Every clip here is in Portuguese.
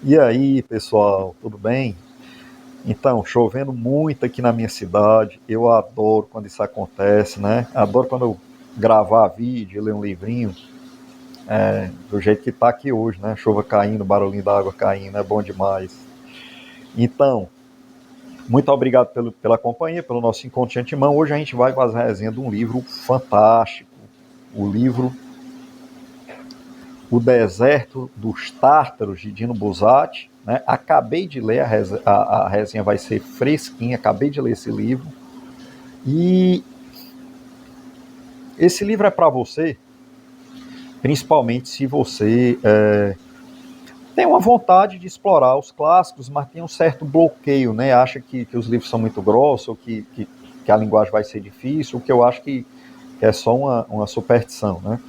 E aí, pessoal, tudo bem? Então, chovendo muito aqui na minha cidade. Eu adoro quando isso acontece, né? Adoro quando eu gravar vídeo, ler um livrinho, do jeito que tá aqui hoje, né? Chuva caindo, barulhinho da água caindo, é bom demais. Então, muito obrigado pela companhia, pelo nosso encontro de antemão. Hoje a gente vai fazer a resenha de um livro fantástico. O livro O Deserto dos Tártaros, de Dino Buzzati. Né? Acabei de ler, a resenha vai ser fresquinha, acabei de ler esse livro. E esse livro é para você, principalmente se você tem uma vontade de explorar os clássicos, mas tem um certo bloqueio, né? Acha que os livros são muito grossos, ou que a linguagem vai ser difícil, o que eu acho que é só uma superstição, né?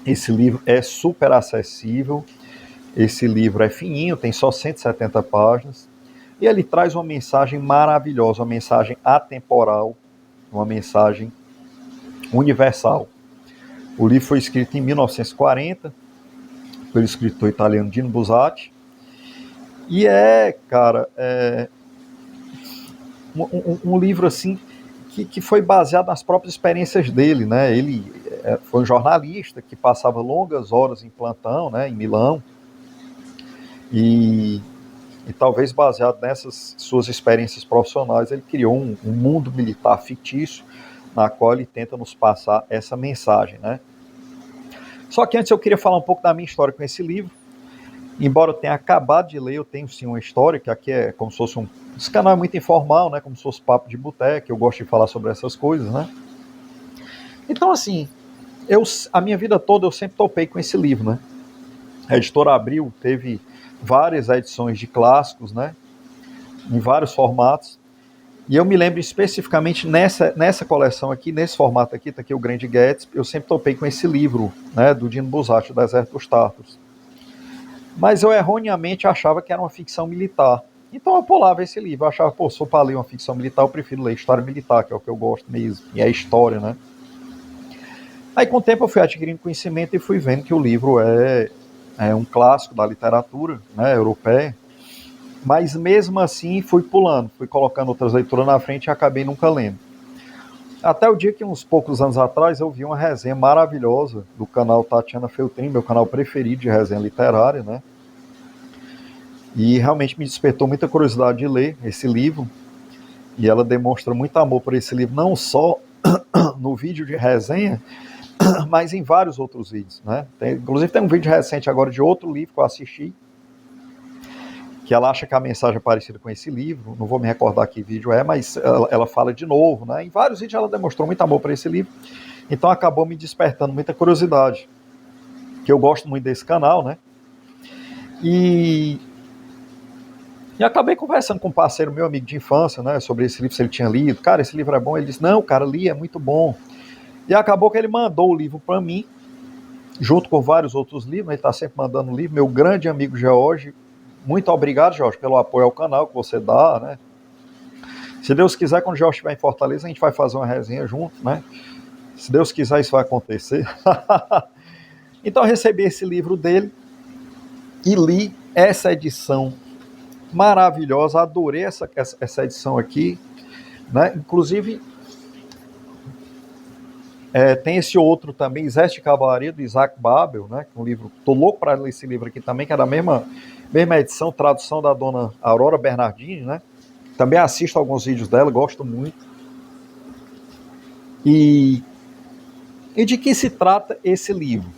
Esse livro é super acessível, esse livro é fininho, tem só 170 páginas, e ele traz uma mensagem maravilhosa, uma mensagem atemporal, uma mensagem universal. O livro foi escrito em 1940 pelo escritor italiano Dino Buzzati, e cara, um livro assim que foi baseado nas próprias experiências dele, né? Ele foi um jornalista que passava longas horas em plantão, né, em Milão, e, e talvez baseado nessas suas experiências profissionais, ele criou um mundo militar fictício na qual ele tenta nos passar essa mensagem, né? Só que antes eu queria falar um pouco da minha história com esse livro. Embora eu tenha acabado de ler, eu tenho sim uma história, que aqui é como se fosse um. Esse canal é muito informal, né? Como se fosse papo de boteca, eu gosto de falar sobre essas coisas, né? Então, assim, a minha vida toda eu sempre topei com esse livro, né? A editora Abril teve várias edições de clássicos, né? Em vários formatos. E eu me lembro especificamente nessa coleção aqui, nesse formato aqui, tá aqui o Grande Gatsby, eu sempre topei com esse livro, né? Do Dino Buzzati, O Deserto dos Tártaros. Mas eu erroneamente achava que era uma ficção militar. Então eu pulava esse livro, eu achava, pô, se for para ler uma ficção militar, eu prefiro ler história militar, que é o que eu gosto mesmo, e é história, né? Aí com o tempo eu fui adquirindo conhecimento e fui vendo que o livro é um clássico da literatura, né, europeia, mas mesmo assim fui pulando, fui colocando outras leituras na frente e acabei nunca lendo. Até o dia que, uns poucos anos atrás, eu vi uma resenha maravilhosa do canal Tatiana Feltrin, meu canal preferido de resenha literária, né? E realmente me despertou muita curiosidade de ler esse livro. E ela demonstra muito amor por esse livro, não só no vídeo de resenha, mas em vários outros vídeos. Né? Inclusive tem um vídeo recente agora de outro livro que eu assisti, que ela acha que a mensagem é parecida com esse livro. Não vou me recordar que vídeo é, mas ela fala de novo. Né? Em vários vídeos ela demonstrou muito amor por esse livro. Então acabou me despertando muita curiosidade. Que eu gosto muito desse canal, né? E E acabei conversando com um parceiro meu, amigo de infância, né, sobre esse livro, se ele tinha lido. Cara, esse livro é bom. Ele disse, não, cara, li, é muito bom. E acabou que ele mandou o livro para mim, junto com vários outros livros. Ele está sempre mandando livro. Meu grande amigo George, muito obrigado, Jorge, pelo apoio ao canal que você dá, né? Se Deus quiser, quando o Jorge estiver em Fortaleza, a gente vai fazer uma resenha junto, né? Se Deus quiser, isso vai acontecer. Então eu recebi esse livro dele e li essa edição maravilhosa. Adorei essa edição aqui, né? Inclusive, tem esse outro também, Exército de Cavalaria, do Isaac Babel, né? Que é um livro, tô louco para ler esse livro aqui também, que é da mesma edição, tradução da dona Aurora Bernardini, né? Também assisto alguns vídeos dela, gosto muito. E, e de que se trata esse livro?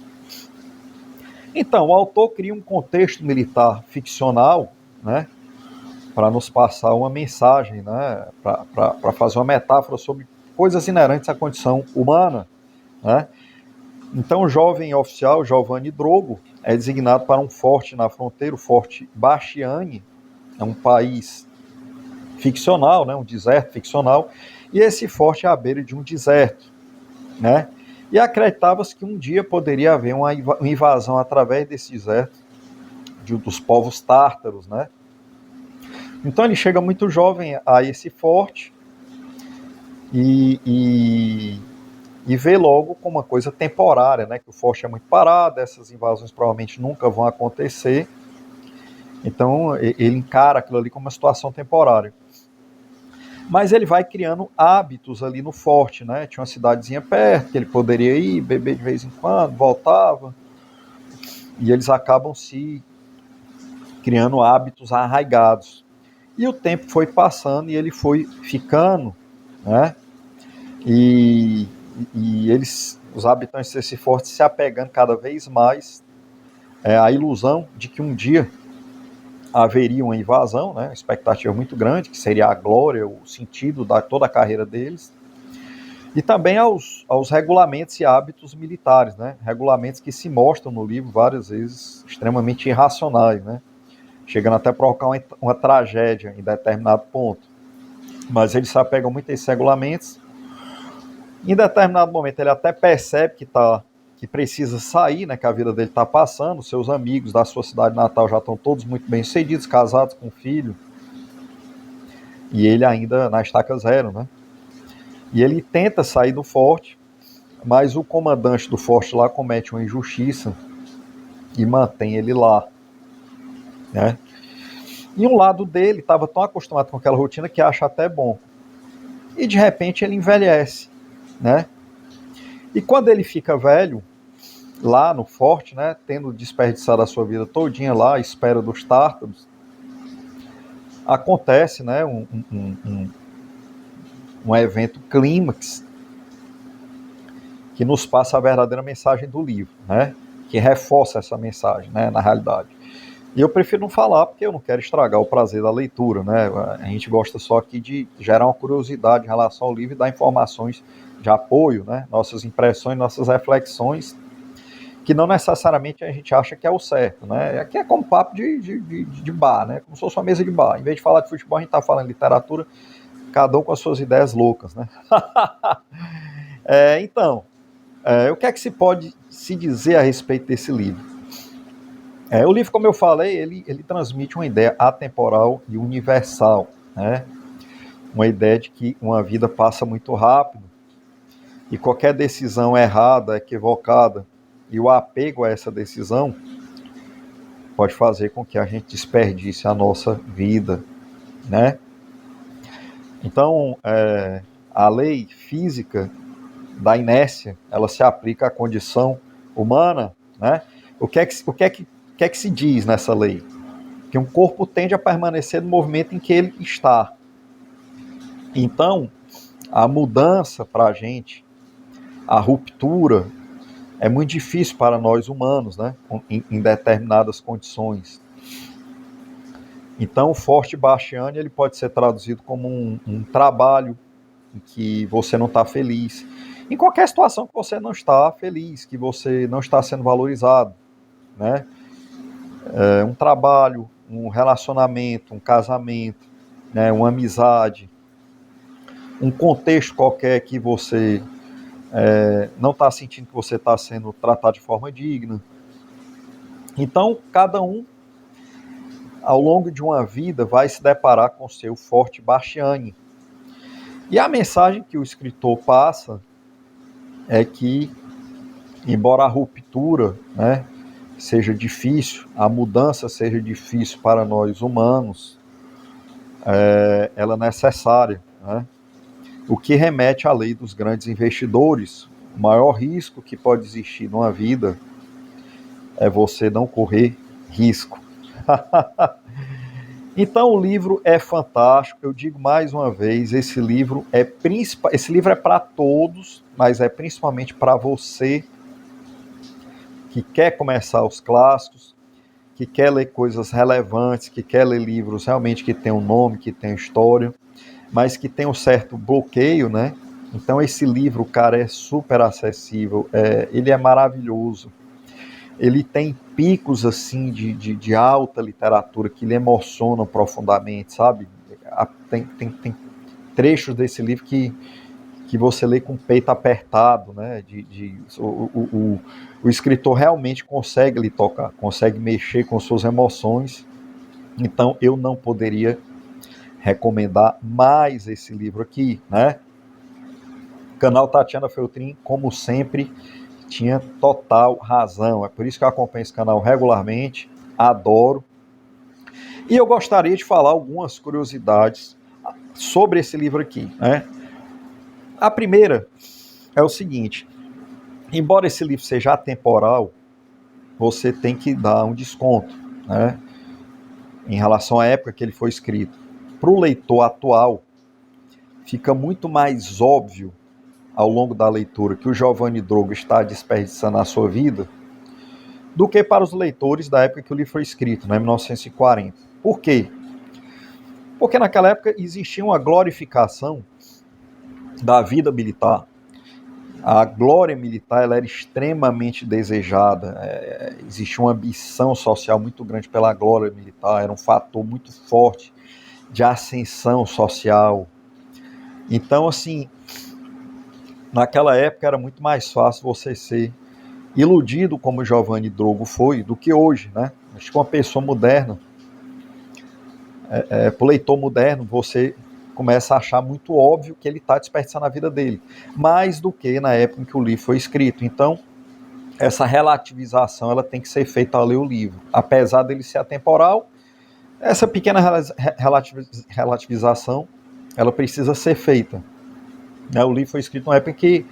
Então, o autor cria um contexto militar ficcional, né? Para nos passar uma mensagem, né? Para fazer uma metáfora sobre coisas inerentes à condição humana, né? Então, o jovem oficial Giovanni Drogo é designado para um forte na fronteira, o Forte Bastiani, é um país ficcional, né, um deserto ficcional, e esse forte é à beira de um deserto, né? E acreditava-se que um dia poderia haver uma invasão através desse deserto dos povos tártaros, né? Então ele chega muito jovem a esse forte e, e, e vê logo como uma coisa temporária, né? Que o forte é muito parado, essas invasões provavelmente nunca vão acontecer. Então ele encara aquilo ali como uma situação temporária. Mas ele vai criando hábitos ali no forte, né? Tinha uma cidadezinha perto que ele poderia ir, beber de vez em quando, voltava. E eles acabam se criando hábitos arraigados. E o tempo foi passando e ele foi ficando, né? E, os habitantes desse forte se apegando cada vez mais à ilusão de que um dia haveria uma invasão, né? Uma expectativa muito grande, que seria a glória, o sentido da toda a carreira deles. E também aos regulamentos e hábitos militares, né? Regulamentos que se mostram no livro várias vezes extremamente irracionais, né? Chegando até a provocar uma tragédia em determinado ponto. Mas eles se apegam muito a esses regulamentos. Em determinado momento ele até percebe que precisa sair, né? Que a vida dele está passando, seus amigos da sua cidade natal já estão todos muito bem sucedidos, casados com filho, e ele ainda na estaca zero, né? E ele tenta sair do forte, mas o comandante do forte lá comete uma injustiça e mantém ele lá, né? E um lado dele estava tão acostumado com aquela rotina que acha até bom. E de repente ele envelhece, né? E quando ele fica velho, lá no forte, né, tendo desperdiçado a sua vida todinha lá, à espera dos tártaros, acontece, né, um evento clímax que nos passa a verdadeira mensagem do livro, né, que reforça essa mensagem, né, na realidade. E eu prefiro não falar porque eu não quero estragar o prazer da leitura, né? A gente gosta só aqui de gerar uma curiosidade em relação ao livro e dar informações de apoio, né? Nossas impressões, nossas reflexões, que não necessariamente a gente acha que é o certo, né? Aqui é como papo de bar, né? Como se fosse uma mesa de bar. Em vez de falar de futebol, a gente está falando de literatura, cada um com as suas ideias loucas, né? Então, o que é que se pode se dizer a respeito desse livro? O livro, como eu falei, ele transmite uma ideia atemporal e universal, né? Uma ideia de que uma vida passa muito rápido e qualquer decisão errada, equivocada, e o apego a essa decisão pode fazer com que a gente desperdice a nossa vida, né? Então, a lei física da inércia, ela se aplica à condição humana, né? O que é que se diz nessa lei? Que um corpo tende a permanecer no movimento em que ele está. Então, a mudança para a gente, a ruptura, é muito difícil para nós humanos, né? Em determinadas condições. Então, o forte bastiani ele pode ser traduzido como um trabalho em que você não está feliz. Em qualquer situação que você não está feliz, que você não está sendo valorizado, né? Um trabalho, um relacionamento, um casamento, né? Uma amizade, um contexto qualquer que você não está sentindo que você está sendo tratado de forma digna. Então, cada um, ao longo de uma vida, vai se deparar com o seu forte bastiani. E a mensagem que o escritor passa é que, embora a ruptura, né, seja difícil, a mudança seja difícil para nós humanos, ela é necessária, né? O que remete à lei dos grandes investidores. O maior risco que pode existir numa vida é você não correr risco. Então o livro é fantástico, eu digo mais uma vez, esse livro é para todos, mas é principalmente para você que quer começar os clássicos, que quer ler coisas relevantes, que quer ler livros realmente que tem um nome, que tem história, mas que tem um certo bloqueio, né? Então esse livro, cara, é super acessível, ele é maravilhoso. Ele tem picos assim de alta literatura que lhe emocionam profundamente, sabe? Tem trechos desse livro que você lê com o peito apertado, né? O escritor realmente consegue lhe tocar, consegue mexer com suas emoções. Então eu não poderia recomendar mais esse livro aqui, né? Canal Tatiana Feltrin, como sempre, tinha total razão. É por isso que eu acompanho esse canal regularmente, adoro. E eu gostaria de falar algumas curiosidades sobre esse livro aqui, né? A primeira é o seguinte: embora esse livro seja atemporal, você tem que dar um desconto, né, em relação à época que ele foi escrito. Para o leitor atual, fica muito mais óbvio ao longo da leitura que o Giovanni Drogo está desperdiçando a sua vida do que para os leitores da época que o livro foi escrito, né, 1940. Por quê? Porque naquela época existia uma glorificação da vida militar. A glória militar ela era extremamente desejada, existia uma ambição social muito grande pela glória militar, era um fator muito forte de ascensão social. Então, assim, naquela época era muito mais fácil você ser iludido como Giovanni Drogo foi do que hoje, né? Acho que uma pessoa moderna, para o leitor moderno, você começa a achar muito óbvio que ele está desperdiçando a vida dele, mais do que na época em que o livro foi escrito. Então, essa relativização ela tem que ser feita ao ler o livro. Apesar dele ser atemporal, essa pequena relativização ela precisa ser feita. O livro foi escrito numa época que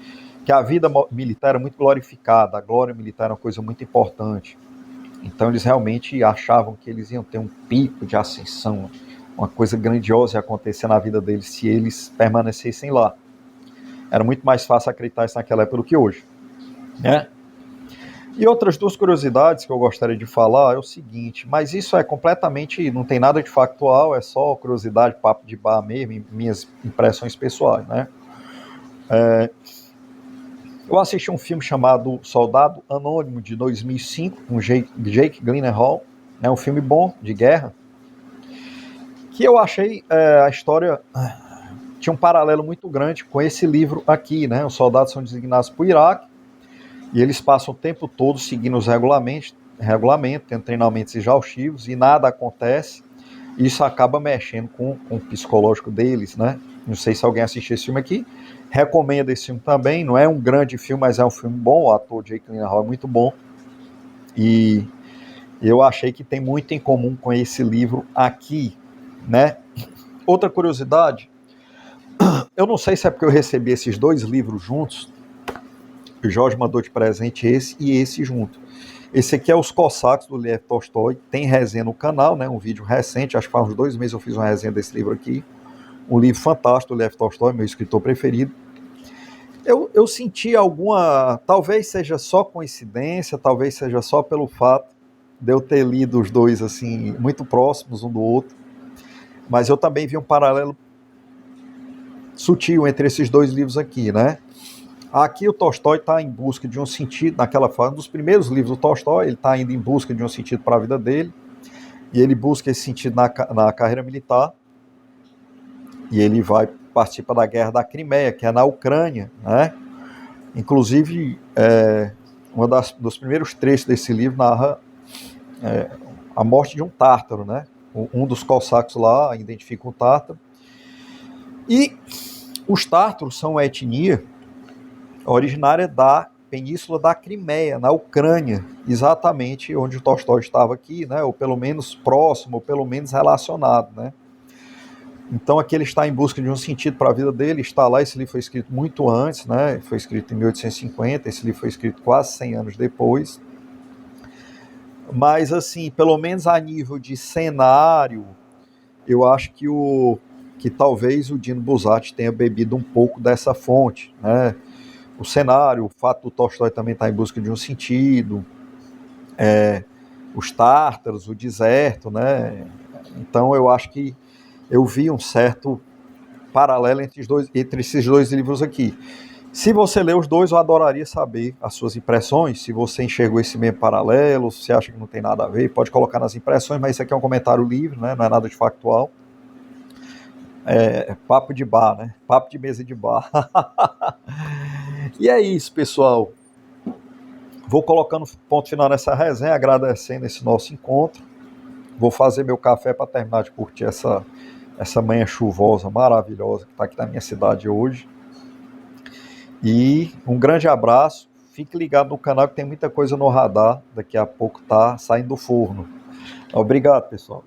a vida militar era muito glorificada, a glória militar era uma coisa muito importante. Então eles realmente achavam que eles iam ter um pico de ascensão, uma coisa grandiosa ia acontecer na vida deles se eles permanecessem lá. Era muito mais fácil acreditar isso naquela época do que hoje, né? E outras duas curiosidades que eu gostaria de falar é o seguinte, mas isso é completamente, não tem nada de factual, é só curiosidade, papo de bar mesmo, minhas impressões pessoais, né? Eu assisti um filme chamado Soldado Anônimo, de 2005, com Jake Gyllenhaal, um filme bom, de guerra, que eu achei a história tinha um paralelo muito grande com esse livro aqui, né? Os soldados são designados para o Iraque, e eles passam o tempo todo seguindo os regulamentos, tendo treinamentos exaustivos, e nada acontece. Isso acaba mexendo com o psicológico deles, né? Não sei se alguém assistiu esse filme aqui. Recomendo esse filme também. Não é um grande filme, mas é um filme bom. O ator Jake Gyllenhaal é muito bom. E eu achei que tem muito em comum com esse livro aqui, né? Outra curiosidade, eu não sei se é porque eu recebi esses dois livros juntos. O Jorge mandou de presente esse e esse junto. Esse aqui é Os Cossacos, do Lev Tolstói. Tem resenha no canal, né? Um vídeo recente, acho que faz uns 2 meses eu fiz uma resenha desse livro aqui. Um livro fantástico do Lev Tolstói, meu escritor preferido. Eu senti alguma... Talvez seja só coincidência, talvez seja só pelo fato de eu ter lido os dois, assim, muito próximos um do outro. Mas eu também vi um paralelo sutil entre esses dois livros aqui, né? Aqui o Tolstói está em busca de um sentido, naquela fase, dos primeiros livros do Tolstói, ele está indo em busca de um sentido para a vida dele, e ele busca esse sentido na carreira militar, e ele vai participar da Guerra da Crimeia, que é na Ucrânia, né? Inclusive, dos primeiros trechos desse livro narra a morte de um tártaro, né? Um dos cossacos lá identifica um tártaro, e os tártaros são uma etnia originária da Península da Crimeia, na Ucrânia, exatamente onde o Tolstói estava aqui, né, ou pelo menos próximo, ou pelo menos relacionado, né. Então aqui ele está em busca de um sentido para a vida dele, está lá, esse livro foi escrito muito antes, né, foi escrito em 1850, esse livro foi escrito quase 100 anos depois, mas assim, pelo menos a nível de cenário, eu acho que talvez o Dino Buzzati tenha bebido um pouco dessa fonte, né. O cenário, o fato do Tolstói também estar em busca de um sentido, os tártaros, o deserto, né? Então eu acho que eu vi um certo paralelo entre esses dois livros aqui. Se você lê os dois, eu adoraria saber as suas impressões, se você enxergou esse mesmo paralelo, se você acha que não tem nada a ver, pode colocar nas impressões, mas isso aqui é um comentário livre, né? Não é nada de factual. Papo de bar, né? Papo de mesa de bar. E é isso, pessoal. Vou colocando ponto final nessa resenha, agradecendo esse nosso encontro. Vou fazer meu café para terminar de curtir essa manhã chuvosa, maravilhosa, que está aqui na minha cidade hoje. E um grande abraço. Fique ligado no canal que tem muita coisa no radar. Daqui a pouco tá saindo do forno. Obrigado, pessoal.